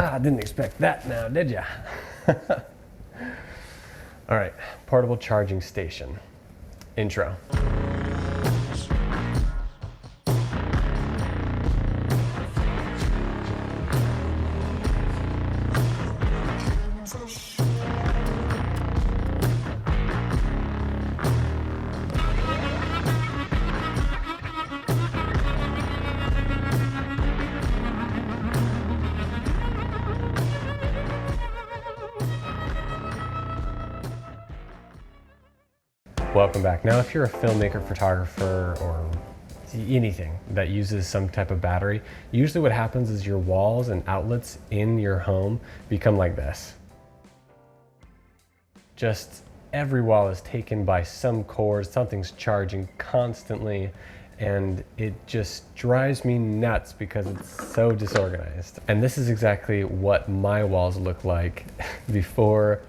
Ah, didn't expect that now, did ya? All right, portable charging station. Intro. Welcome back. Now, if you're a filmmaker, photographer, or anything that uses some type of battery, usually what happens is your walls and outlets in your home become like this. Just every wall is taken by some cord, something's charging constantly, and it just drives me nuts because it's so disorganized. And this is exactly what my walls look like before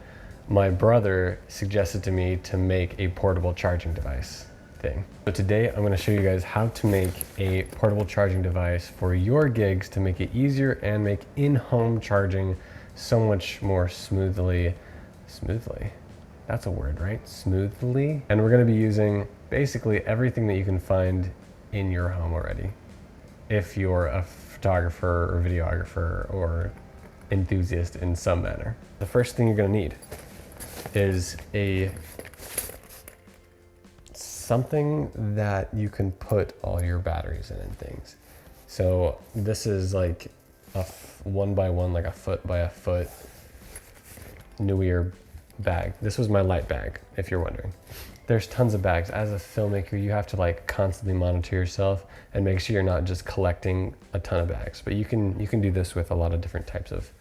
my brother suggested to me to make a portable charging device thing. So today I'm going to show you guys how to make a portable charging device for your gigs to make it easier and make in-home charging so much more smoothly. That's a word, right? Smoothly. And we're going to be using basically everything that you can find in your home already. If you're a photographer or videographer or enthusiast in some manner. The first thing you're going to need is something that you can put all your batteries in and things. So this is like a 1x1, like a foot by a foot Newier bag. This was my light bag, if you're wondering. There's tons of bags. As a filmmaker, you have to like constantly monitor yourself and make sure you're not just collecting a ton of bags. But you can do this with a lot of different types of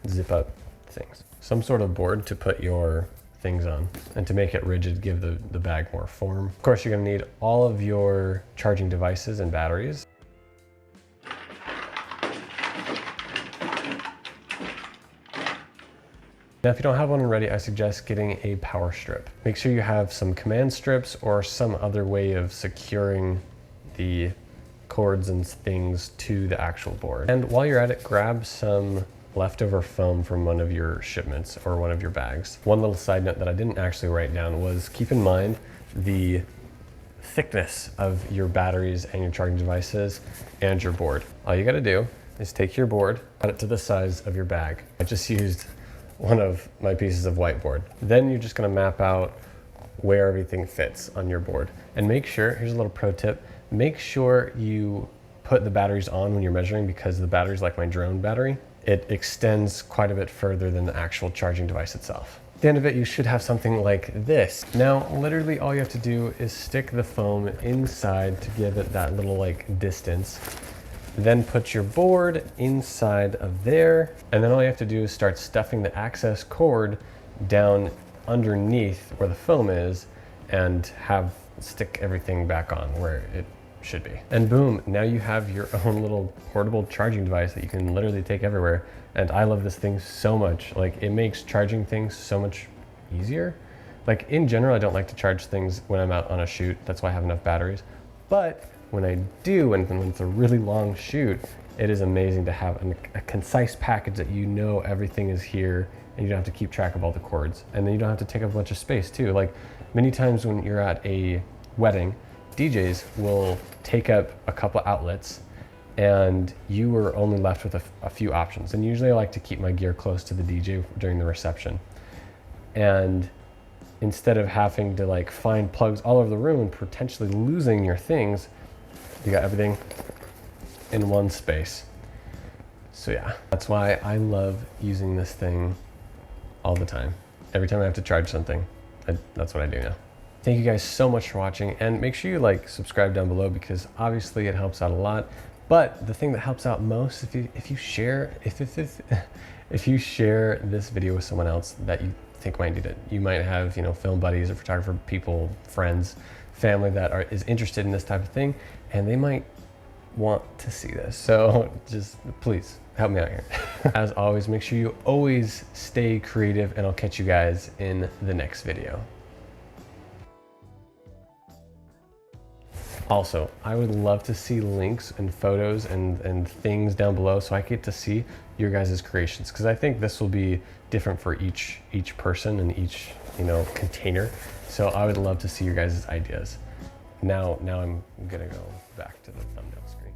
zip up things. Some sort of board to put your things on, and to make it rigid, give the bag more form. Of course, you're gonna need all of your charging devices and batteries. Now, if you don't have one already, I suggest getting a power strip. Make sure you have some command strips or some other way of securing the cords and things to the actual board. And while you're at it, grab some leftover foam from one of your shipments or one of your bags. One little side note that I didn't actually write down was keep in mind the thickness of your batteries and your charging devices and your board. All you gotta do is take your board, cut it to the size of your bag. I just used one of my pieces of whiteboard. Then you're just gonna map out where everything fits on your board. And make sure, here's a little pro tip, make sure you put the batteries on when you're measuring, because the batteries, like my drone battery, it extends quite a bit further than the actual charging device itself. At the end of it, you should have something like this. Now, literally all you have to do is stick the foam inside to give it that little like distance. Then put your board inside of there. And then all you have to do is start stuffing the access cord down underneath where the foam is and stick everything back on where it should be. And boom, now you have your own little portable charging device that you can literally take everywhere. And I love this thing so much. Like, it makes charging things so much easier. Like, in general, I don't like to charge things when I'm out on a shoot. That's why I have enough batteries. But when I do, and when it's a really long shoot, it is amazing to have a concise package that you know everything is here and you don't have to keep track of all the cords. And then you don't have to take up a bunch of space too. Like, many times when you're at a wedding, DJs will take up a couple outlets and you are only left with a few options. And usually I like to keep my gear close to the DJ during the reception. And instead of having to like find plugs all over the room and potentially losing your things, you got everything in one space. So yeah, that's why I love using this thing all the time. Every time I have to charge something, that's what I do now. Thank you guys so much for watching, and make sure you like subscribe down below, because obviously it helps out a lot. But the thing that helps out most, if you share this video with someone else that you think might need it. You might have, film buddies or photographer people, friends, family that is interested in this type of thing, and they might want to see this. So just please help me out here. As always, make sure you always stay creative, and I'll catch you guys in the next video. Also, I would love to see links and photos and things down below so I get to see your guys' creations, because I think this will be different for each person and each, you know, container. So I would love to see your guys' ideas. Now I'm gonna go back to the thumbnail screen.